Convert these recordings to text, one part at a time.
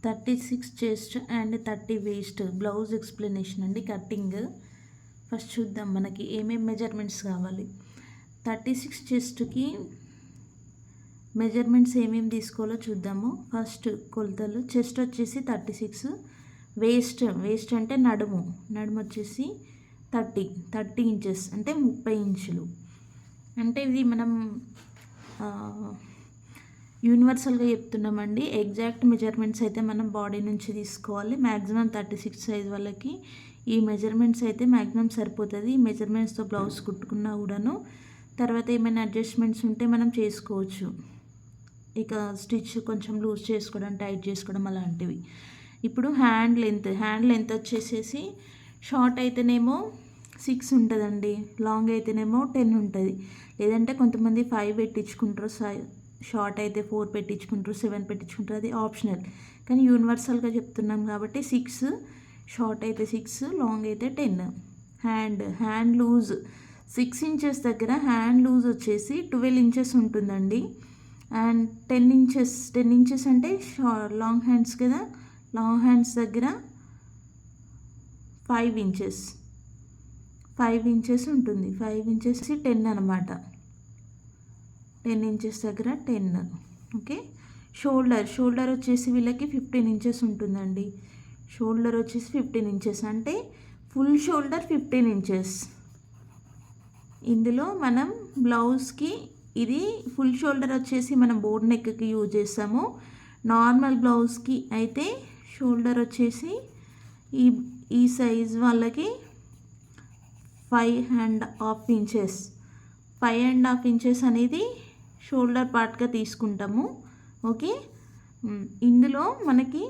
36 chest and 30 waste blouse explanation అండి. Cutting first చూద్దాం మనకి ఏమేమి మెజర్మెంట్స్ కావాలి. 36 చెస్ట్కి మెజర్మెంట్స్ ఏమేమి తీసుకోవాలో చూద్దాము. ఫస్ట్ కొలతలు. చెస్ట్ వచ్చేసి 36, వేస్ట్ అంటే నడుము వచ్చేసి 30 ఇంచెస్ అంటే 30 ఇంచులు. అంటే ఇది మనం యూనివర్సల్గా చెప్తున్నామండి. ఎగ్జాక్ట్ మెజర్మెంట్స్ అయితే మనం బాడీ నుంచి తీసుకోవాలి. మ్యాక్సిమం 36 సైజ్ వాళ్ళకి ఈ మెజర్మెంట్స్ అయితే మ్యాక్సిమం సరిపోతుంది. ఈ మెజర్మెంట్స్తో బ్లౌజ్ కుట్టుకున్నా కూడాను తర్వాత ఏమైనా అడ్జస్ట్మెంట్స్ ఉంటే మనం చేసుకోవచ్చు. ఇక స్టిచ్ కొంచెం లూజ్ చేసుకోవడం, టైట్ చేసుకోవడం అలాంటివి. ఇప్పుడు హ్యాండ్ లెంత్ వచ్చేసేసి షార్ట్ అయితేనేమో 6 ఉంటుందండి, లాంగ్ అయితేనేమో 10 ఉంటుంది. లేదంటే కొంతమంది 5 పెట్టించుకుంటారు, షార్ట్ అయితే 4 పెట్టించుకుంటారు, 7 పెట్టించుకుంటారు, అది ఆప్షనల్. కానీ యూనివర్సల్గా చెప్తున్నాం కాబట్టి 6, షార్ట్ అయితే 6, లాంగ్ అయితే 10. హ్యాండ్ లూజ్ 6 ఇంచెస్ దగ్గర హ్యాండ్ లూజ్ వచ్చేసి 12 ఇంచెస్ ఉంటుందండి. అండ్ 10 ఇంచెస్ అంటే లాంగ్ హ్యాండ్స్ కదా, లాంగ్ హ్యాండ్స్ దగ్గర 5 ఇంచెస్ ఉంటుంది. 5 ఇంచెస్ 10 అనమాట. 10 ఇంచెస్ దగ్గర 10. ఓకే. షోల్డర్ వచ్చేసి వీళ్ళకి 15 ఇంచెస్ ఉంటుందండి. షోల్డర్ వచ్చేసి 15 ఇంచెస్ అంటే ఫుల్ షోల్డర్ 15 ఇంచెస్. ఇందులో మనం బ్లౌజ్కి ఇది ఫుల్ షోల్డర్ వచ్చేసి మనం బోర్డ్ నెక్కి యూజ్ చేస్తాము. నార్మల్ బ్లౌజ్కి అయితే షోల్డర్ వచ్చేసి ఈ సైజ్ వాళ్ళకి 5.5 ఇంచెస్. 5.5 ఇంచెస్ అనేది షోల్డర్ పార్ట్గా తీసుకుంటాము. ఓకే. ఇందులో మనకి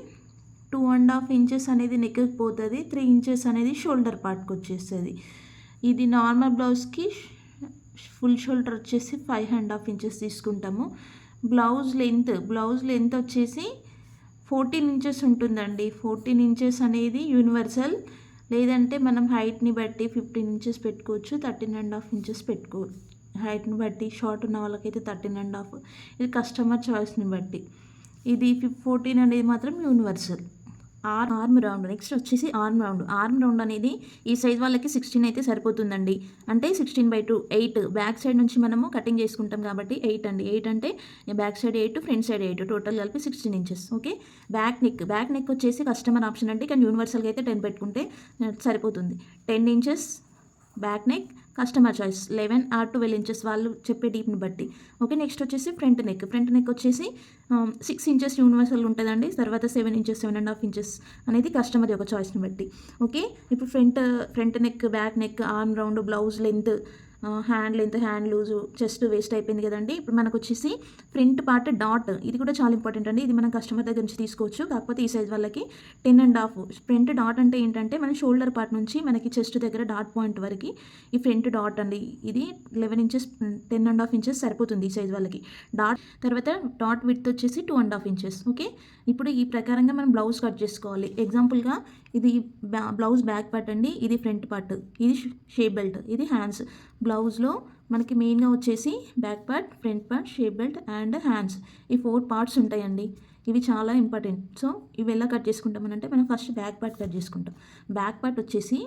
2.5 ఇంచెస్ అనేది నెక్కి పోతుంది, 3 ఇంచెస్ అనేది షోల్డర్ పార్ట్కి వచ్చేస్తుంది. ఇది నార్మల్ బ్లౌజ్కి ఫుల్ షోల్డర్ వచ్చేసి 5.5 ఇంచెస్ తీసుకుంటాము. బ్లౌజ్ లెంత్ వచ్చేసి 14 ఇంచెస్ ఉంటుందండి. 14 ఇంచెస్ అనేది యూనివర్సల్. లేదంటే మనం హైట్ని బట్టి 15 ఇంచెస్ పెట్టుకోవచ్చు, 13.5 ఇంచెస్ పెట్టుకోవచ్చు. హైట్ని బట్టి షార్ట్ ఉన్న వాళ్ళకైతే 13.5. ఇది కస్టమర్ చాయిస్ని బట్టి. ఇది 14 అనేది మాత్రం యూనివర్సల్. Arm round. నెక్స్ట్ వచ్చేసి ఆర్మ్ రౌండ్ అనేది ఈ సైజ్ వాళ్ళకి 16 అయితే సరిపోతుందండి. అంటే 16/2, 8. బ్యాక్ సైడ్ నుంచి మనము కటింగ్ చేసుకుంటాం కాబట్టి 8 అండి. 8 అంటే back side 8, front side 8, total కలిపి 16 ఇంచెస్. ఓకే. బ్యాక్ నెక్ వచ్చేసి కస్టమర్ ఆప్షన్ అండి. కానీ యూనివర్సల్గా అయితే 10 పెట్టుకుంటే సరిపోతుంది. 10 inches back neck, customer choice. 11 or 12 inches వాళ్ళు చెప్పే డీప్ని బట్టి. ఓకే. నెక్స్ట్ వచ్చేసి ఫ్రంట్ నెక్ వచ్చేసి 6 ఇంచెస్ యూనివర్సల్ ఉంటుందండి. తర్వాత 7 ఇంచెస్, 7.5 ఇంచెస్ అనేది కస్టమర్ యొక్క చాయిస్ని బట్టి. ఓకే. ఇప్పుడు front neck, back neck, arm round, blouse length, hand loose, chest, waste అయిపోయింది కదండి. ఇప్పుడు మనకు వచ్చేసి ఫ్రంట్ పార్ట్ డాట్. ఇది కూడా చాలా ఇంపార్టెంట్ అండి. ఇది మనం కస్టమర్ దగ్గర నుంచి తీసుకోవచ్చు. కాకపోతే ఈ సైజ్ వాళ్ళకి 10.5. ఫ్రంట్ డాట్ అంటే ఏంటంటే మన షోల్డర్ పార్ట్ నుంచి మనకి చెస్ట్ దగ్గర డాట్ పాయింట్ వరకు ఈ ఫ్రంట్ డాట్ అండి. ఇది 11 ఇంచెస్, 10.5 ఇంచెస్ సరిపోతుంది ఈ సైజ్ వాళ్ళకి. తర్వాత డాట్ విడ్త్ వచ్చేసి 2.5 ఇంచెస్. ఓకే. ఇప్పుడు ఈ ప్రకారంగా మనం బ్లౌజ్ కట్ చేసుకోవాలి. ఎగ్జాంపుల్గా ఇది బ్లౌజ్ బ్యాక్ పార్ట్ అండి, ఇది ఫ్రంట్ పార్ట్, ఇది షేప్ బెల్ట్, ఇది హ్యాండ్స్. బ్లౌజ్లో మనకి మెయిన్గా వచ్చేసి back part, front part, shape belt and hands, ఈ 4 పార్ట్స్ ఉంటాయండి. ఇవి చాలా ఇంపార్టెంట్. సో ఇవి ఎలా కట్ చేసుకుంటామనంటే మనం ఫస్ట్ బ్యాక్ పార్ట్ కట్ చేసుకుంటాం. బ్యాక్ పార్ట్ వచ్చేసి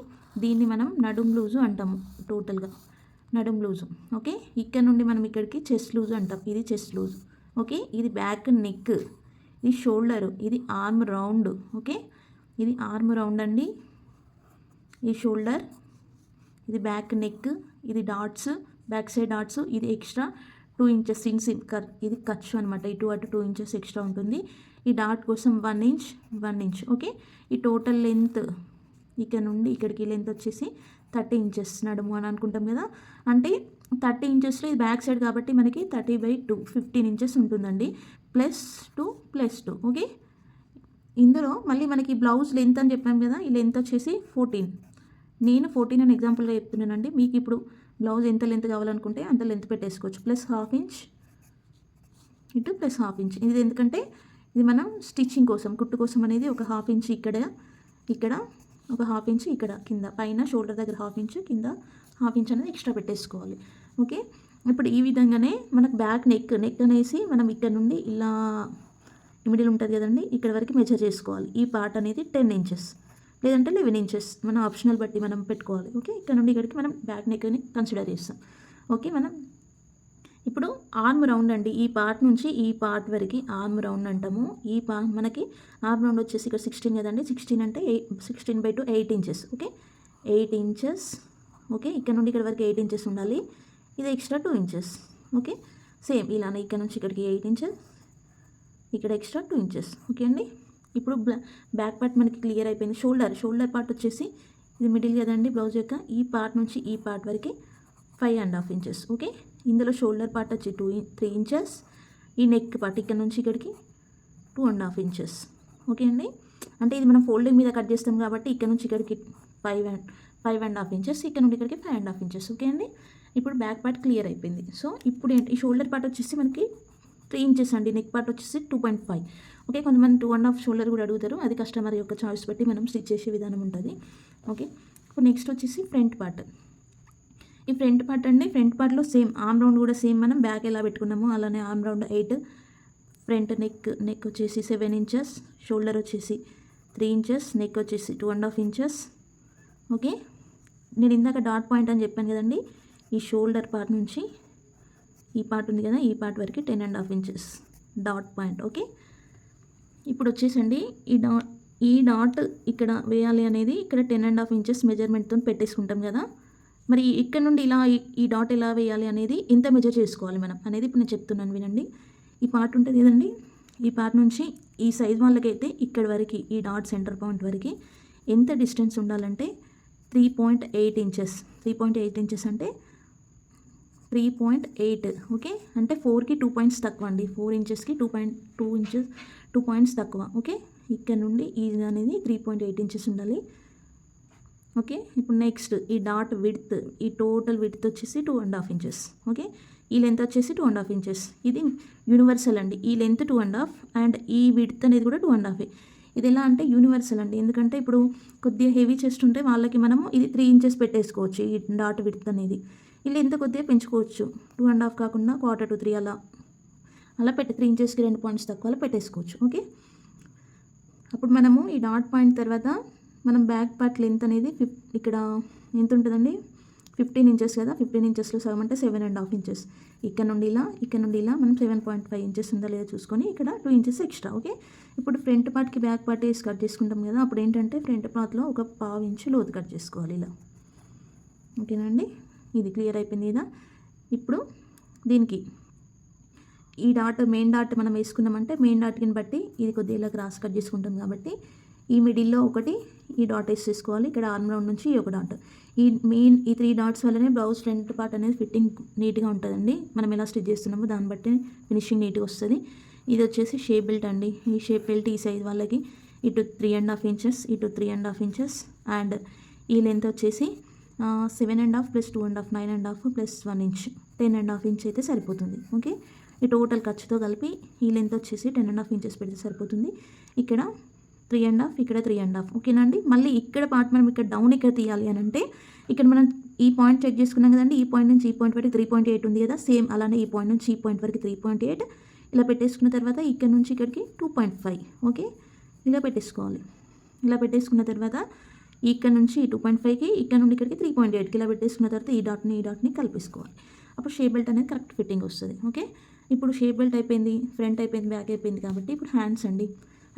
దీన్ని మనం నడుం లూజు అంటాము. టోటల్గా నడుం లూజు. ఓకే. ఇక్కడ నుండి మనం ఇక్కడికి చెస్ట్ లూజు అంటాం. ఇది చెస్ట్ లూజు. ఓకే. ఇది బ్యాక్ నెక్, ఇది షోల్డరు, ఇది ఆర్మ్ రౌండ్. ఓకే. ఇది ఆర్మ్ రౌండ్ అండి, ఈ షోల్డర్, ఇది బ్యాక్ నెక్, ఇది డాట్స్, బ్యాక్ సైడ్ డాట్స్, ఇది ఎక్స్ట్రా 2 ఇంచెస్ ఇది ఖర్చు అనమాట. ఇటు అటు 2 ఇంచెస్ ఎక్స్ట్రా ఉంటుంది. ఈ డాట్ కోసం 1 ఇంచ్. ఓకే. ఈ టోటల్ లెంత్ ఇక్కడ నుండి ఇక్కడికి లెంత్ వచ్చేసి 30 ఇంచెస్ నడుము అని అనుకుంటాం కదా. అంటే 30 ఇంచెస్లో ఇది బ్యాక్ సైడ్ కాబట్టి మనకి 30/2, 15 ఇంచెస్ ఉంటుందండి. +2. ఓకే. ఇందులో మళ్ళీ మనకి బ్లౌజ్ లెంత్ అని చెప్పాం కదా, ఈ లెంత్ వచ్చేసి 14. నేను 14 అని ఎగ్జాంపుల్గా చెప్తున్నానండి. మీకు ఇప్పుడు బ్లౌజ్ ఎంత లెంత్ కావాలనుకుంటే అంత లెంత్ పెట్టేసుకోవచ్చు. +1/2 ఇంచ్ ఇటు +1/2 ఇంచ్. ఇది ఎందుకంటే ఇది మనం స్టిచ్చింగ్ కోసం, కుట్టు కోసం అనేది ఒక 1/2 ఇంచ్ ఇక్కడ, ఒక 1/2 ఇంచ్ ఇక్కడ కింద, పైన షోల్డర్ దగ్గర 1/2 ఇంచ్, కింద 1/2 ఇంచ్ అనేది ఎక్స్ట్రా పెట్టేసుకోవాలి. ఓకే. ఇప్పుడు ఈ విధంగానే మనకు బ్యాక్ నెక్ అనేసి మనం ఇక్కడ నుండి మిడిల్ ఉంటుంది కదండి, ఇక్కడ వరకు మెజర్ చేసుకోవాలి. ఈ పార్ట్ అనేది 10 ఇంచెస్ లేదంటే 11 ఇంచెస్ మన ఆప్షనల్ బట్టి మనం పెట్టుకోవాలి. ఓకే, ఇక్కడ నుండి ఇక్కడికి మనం బ్యాక్ నెక్ని కన్సిడర్ చేస్తాం. ఓకే, మనం ఇప్పుడు ఆర్మ్ రౌండ్ అండి, ఈ పార్ట్ నుంచి ఈ పార్ట్ వరకు ఆర్మ్ రౌండ్ అంటాము. ఈ మనకి ఆర్మ్ రౌండ్ వచ్చేసి ఇక్కడ 16 కదండి, 16 అంటే 16/2 8 ఇంచెస్. Okay, 8 inches. ఓకే, ఇక్కడ నుండి ఇక్కడ వరకు 8 ఇంచెస్ ఉండాలి. ఇది ఎక్స్ట్రా 2 ఇంచెస్. ఓకే, సేమ్ ఇలానే ఇక్కడ నుంచి ఇక్కడికి 8 ఇంచెస్, ఇక్కడ ఎక్స్ట్రా 2 ఇంచెస్. ఓకే అండి, ఇప్పుడు బ్యాక్ పార్ట్ మనకి క్లియర్ అయిపోయింది. షోల్డర్ పార్ట్ వచ్చేసి ఇది మిడిల్ కదండి బ్లౌజ్ యొక్క, ఈ పార్ట్ నుంచి ఈ పార్ట్ వరకు 5.5 ఇంచెస్. ఓకే, ఇందులో షోల్డర్ పార్ట్ వచ్చి 3 ఇంచెస్, ఈ నెక్ పార్ట్ ఇక్కడ నుంచి ఇక్కడికి 2.5 ఇంచెస్. ఓకే అండి, అంటే ఇది మనం ఫోల్డింగ్ మీద కట్ చేస్తాం కాబట్టి ఇక్కడ నుంచి ఇక్కడికి 5.5 ఇంచెస్, ఇక్కడ నుండి ఇక్కడికి 5.5 ఇంచెస్. ఓకే అండి, ఇప్పుడు బ్యాక్ పార్ట్ క్లియర్ అయిపోయింది. సో ఇప్పుడు ఏంటి, ఈ షోల్డర్ పార్ట్ వచ్చేసి మనకి 3 ఇంచెస్ అండి, నెక్ పార్ట్ వచ్చేసి 2.5. ఓకే, కొంతమంది 2.5 షోల్డర్ కూడా అడుగుతారు, అది కస్టమర్ యొక్క చాయిస్ బట్టి మనం స్టిచ్ చేసే విధానం ఉంటుంది. ఓకే, ఇప్పుడు నెక్స్ట్ వచ్చేసి ఫ్రంట్ పార్ట్. ఈ ఫ్రంట్ పార్ట్ అండి, ఫ్రంట్ పార్ట్లో సేమ్ ఆర్మ్ రౌండ్ కూడా సేమ్ మనం బ్యాక్ ఎలా పెట్టుకున్నామో అలానే ఆర్మ్ రౌండ్ 8, ఫ్రంట్ నెక్ వచ్చేసి 7 ఇంచెస్, షోల్డర్ వచ్చేసి 3 ఇంచెస్, నెక్ వచ్చేసి 2.5 ఇంచెస్. ఓకే, నేను ఇందాక డాట్ పాయింట్ అని చెప్పాను కదండి, ఈ షోల్డర్ పార్ట్ నుంచి ఈ పార్ట్ ఉంది కదా, ఈ పార్ట్ వరకు 10.5 ఇంచెస్ డాట్ పాయింట్. ఓకే, ఇప్పుడు వచ్చేసండి ఈ డాట్ ఇక్కడ వేయాలి అనేది ఇక్కడ 10.5 ఇంచెస్ మెజర్మెంట్తో పెట్టేసుకుంటాం కదా, మరి ఇక్కడ నుండి ఇలా ఈ డాట్ ఎలా వేయాలి అనేది ఎంత మెజర్ చేసుకోవాలి మనం అనేది ఇప్పుడు నేను చెప్తున్నాను వినండి. ఈ పార్ట్ ఉంటుంది కదండి, ఈ పార్ట్ నుంచి ఈ సైజ్ వాళ్ళకైతే ఇక్కడ వరకు ఈ డాట్ సెంటర్ పాయింట్ వరకు ఎంత డిస్టెన్స్ ఉండాలంటే 3.8 ఇంచెస్. 3.8 ఇంచెస్ అంటే 3.8. ఓకే, అంటే 4కి 2 పాయింట్స్ తక్కువ అండి, 4 ఇంచెస్కి 2.2 ఇంచెస్ 2 పాయింట్స్ తక్కువ. ఓకే, ఇక్కడ నుండి ఇది అనేది 3.8 ఇంచెస్ ఉండాలి. ఓకే, ఇప్పుడు నెక్స్ట్ ఈ డాట్ విడ్త్, ఈ టోటల్ విడ్త్ వచ్చేసి 2.5 ఇంచెస్. ఓకే, ఈ లెంత్ వచ్చేసి 2.5 ఇంచెస్. ఇది యూనివర్సల్ అండి, ఈ లెంత్ 2.5 అండ్ ఈ విడ్త్ అనేది కూడా 2.5. ఇది ఎలా అంటే యూనివర్సల్ అండి, ఎందుకంటే ఇప్పుడు కొద్దిగా హెవీ చెస్ట్ ఉంటే వాళ్ళకి మనము ఇది 3 ఇంచెస్ పెట్టేసుకోవచ్చు. ఈ డాట్ విడ్త్ అనేది ఈ లెంత్ కొద్దిగా పెంచుకోవచ్చు, 2.5 కాకుండా 1/4 to 3 అలా పెట్టి 3 ఇంచెస్కి 2 పాయింట్స్ తక్కువ అలా పెట్టేసుకోవచ్చు. ఓకే, అప్పుడు మనము ఈ డాట్ పాయింట్ తర్వాత మనం బ్యాక్ పార్ట్ లెంత్ అనేది ఇక్కడ ఎంత ఉంటుందండి, 15 ఇంచెస్ కదా, 15 ఇంచెస్లో సగం అంటే 7.5 ఇంచెస్. ఇక్కడ నుండి ఇలా మనం 7.5 ఇంచెస్ ఉందా లేదా చూసుకొని ఇక్కడ 2 ఇంచెస్ ఎక్స్ట్రా. ఓకే, ఇప్పుడు ఫ్రంట్ పార్ట్కి బ్యాక్ పార్ట్ వేసి కట్ చేసుకుంటాం కదా, అప్పుడు ఏంటంటే ఫ్రంట్ పార్ట్లో ఒక 1/2 ఇంచు లోతు కట్ చేసుకోవాలి ఇలా. ఓకేనండి, ఇది క్లియర్ అయిపోయింది కదా. ఇప్పుడు దీనికి ఈ డాట్ మెయిన్ డాట్ మనం వేసుకున్నామంటే మెయిన్ డాట్కి బట్టి ఇది కొద్దిగా ఇలా క్రాస్ కట్ చేసుకుంటాం కాబట్టి ఈ మిడిల్లో ఒకటి ఈ డాట్ వేసేసుకోవాలి. ఇక్కడ ఆర్మ్ రౌండ్ నుంచి ఈ ఒక డాట్, ఈ 3 డాట్స్ వల్లనే బ్లౌజ్ ఫ్రంట్ పార్ట్ అనేది ఫిట్టింగ్ నీట్గా ఉంటుందండి. మనం ఎలా స్టిచ్ చేస్తున్నామో దాన్ని బట్టి ఫినిషింగ్ నీట్గా వస్తుంది. ఇది వచ్చేసి షేప్ బెల్ట్ అండి, ఈ షేప్ బెల్ట్ ఈ సైజ్ వాళ్ళకి ఇటు 3.5 ఇంచెస్, ఇటు 3.5 ఇంచెస్ అండ్ ఈ లెంత్ వచ్చేసి 7.5 + 2.5 9.5 + 1 ఇంచ్ 10.5 ఇంచ్ అయితే సరిపోతుంది. ఓకే, ఈ టోటల్ ఖర్చుతో కలిపి ఈ లెంత్ వచ్చేసి 10.5 ఇంచెస్ పెడితే సరిపోతుంది. ఇక్కడ 3.5, ఇక్కడ 3.5. ఓకేనండి, మళ్ళీ ఇక్కడ పార్ట్ మనం ఇక్కడ డౌన్ ఇక్కడ తీయాలి అని అంటే ఇక్కడ మనం ఈ పాయింట్ చెక్ చేసుకున్నాం కదండి, ఈ పాయింట్ నుంచి ఈ పాయింట్ వరకు 3.8 ఉంది కదా, సేమ్ అలానే ఈ పాయింట్ నుంచి ఈ పాయింట్ వరకు 3.8 ఇలా పెట్టేసుకున్న తర్వాత ఇక్కడ నుంచి ఇక్కడికి 2.5. ఓకే, ఇలా పెట్టేసుకోవాలి. ఇలా పెట్టేసుకున్న తర్వాత ఇక్కడ నుంచి 2.5కి ఇక్కడ నుండి ఇక్కడికి 3.8కి ఇలా పెట్టేసుకున్న తర్వాత ఈ డాట్ని కలిపేసుకోవాలి. అప్పుడు షేప్ బెల్ట్ అనేది కరెక్ట్ ఫిట్టింగ్ వస్తుంది. ఓకే, ఇప్పుడు షేప్ బెల్ట్ అయిపోయింది, ఫ్రంట్ అయిపోయింది, బ్యాక్ అయిపోయింది కాబట్టి ఇప్పుడు హ్యాండ్స్ అండి.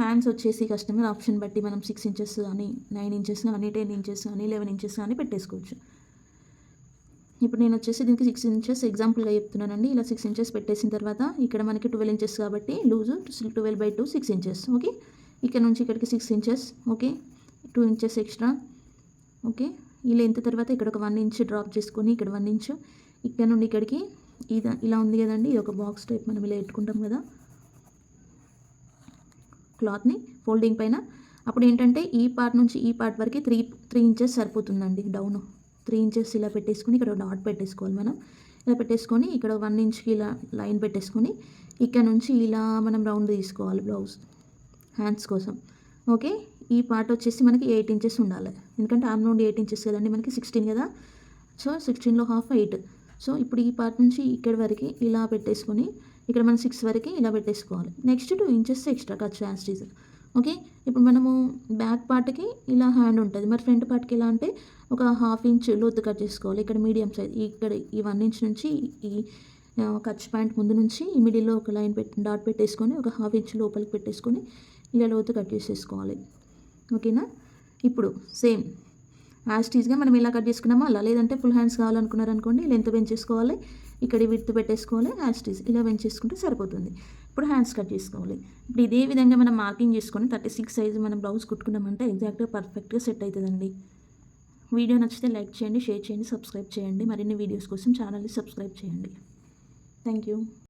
హ్యాండ్స్ వచ్చేసి కస్టమర్ ఆప్షన్ బట్టి మనం 6 ఇంచెస్ కానీ 9 ఇంచెస్ కానీ 10 ఇంచెస్ కానీ 11 ఇంచెస్ కానీ పెట్టేసుకోవచ్చు. ఇప్పుడు నేను వచ్చేసి దీనికి 6 ఇంచెస్ ఎగ్జాంపుల్గా చెప్తున్నానండి. ఇలా 6 ఇంచెస్ పెట్టేసిన తర్వాత ఇక్కడ మనకి 12 ఇంచెస్ కాబట్టి లూజు 12/2 6 ఇంచెస్. ఓకే, ఇక్కడ నుంచి ఇక్కడికి 6 inches. Okay, 2 inches extra. Okay, ఈ లెంత్ తర్వాత ఇక్కడ ఒక 1 ఇంచ్ డ్రాప్ చేసుకొని ఇక్కడ 1 ఇంచ్ ఇక్కడ నుండి ఇక్కడికి ఇలా ఉంది కదండి, ఇది ఒక బాక్స్ టైప్ మనం ఇలా పెట్టుకుంటాం కదా క్లాత్ని ఫోల్డింగ్ పైన. అప్పుడు ఏంటంటే ఈ పార్ట్ నుంచి ఈ పార్ట్ వరకు 3 ఇంచెస్ సరిపోతుందండి డౌన్. 3 ఇంచెస్ ఇలా పెట్టేసుకొని ఇక్కడ డాట్ పెట్టేసుకోవాలి మనం. ఇలా పెట్టేసుకొని ఇక్కడ 1 ఇంచ్కి ఇలా లైన్ పెట్టేసుకొని ఇక్కడ నుంచి ఇలా మనం రౌండ్ తీసుకోవాలి బ్లౌజ్ హ్యాండ్స్ కోసం. ఓకే, ఈ పార్ట్ వచ్చేసి మనకి 8 ఇంచెస్ ఉండాలి, ఎందుకంటే ఆర్మ్ రౌండ్ 8 ఇంచెస్ కదండి, మనకి 16 కదా, సో 16లో ½ 8. సో ఇప్పుడు ఈ పార్ట్ నుంచి ఇక్కడ వరకు ఇలా పెట్టేసుకొని ఇక్కడ మనం 6 వరకు ఇలా పెట్టేసుకోవాలి. నెక్స్ట్ 2 ఇంచెస్ ఎక్స్ట్రా ఖర్చు యాస్టీజ్. ఓకే. ఇప్పుడు మనము బ్యాక్ పార్ట్కి ఇలా హ్యాండ్ ఉంటుంది, మరి ఫ్రంట్ పార్ట్కి ఎలా అంటే ఒక 1/2 ఇంచ్ లోతు కట్ చేసుకోవాలి. ఇక్కడ మీడియం సైజ్ ఇక్కడ ఈ 1 ఇంచ్ నుంచి ఈ ఖర్చు పాయింట్ ముందు నుంచి ఈ మిడిల్లో ఒక లైన్ డాట్ పెట్టేసుకొని ఒక 1/2 ఇంచ్ లోపలికి పెట్టేసుకొని ఇలా లోతు కట్ చేసేసుకోవాలి. ఓకేనా. ఇప్పుడు సేమ్ యాస్టీజ్గా మనం ఇలా కట్ చేసుకున్నామో అలా, లేదంటే ఫుల్ హ్యాండ్స్ కావాలనుకున్నారనుకోండి లెంత్ పెంచేసుకోవాలి, ఇక్కడ విడ్త్ పెట్టేసుకోవాలి, యాస్టీజ్ ఇలా పెంచేసుకుంటే సరిపోతుంది. ఇప్పుడు హ్యాండ్స్ కట్ చేసుకోవాలి. ఇప్పుడు ఇదే విధంగా మనం మార్కింగ్ చేసుకొని 36 సైజు మనం బ్లౌజ్ కుట్టుకున్నామంటే ఎగ్జాక్ట్గా పర్ఫెక్ట్గా సెట్ అవుతుందండి. వీడియో నచ్చితే లైక్ చేయండి, షేర్ చేయండి, సబ్స్క్రైబ్ చేయండి. మరిన్ని వీడియోస్ కోసం ఛానల్ని సబ్స్క్రైబ్ చేయండి. Thank you.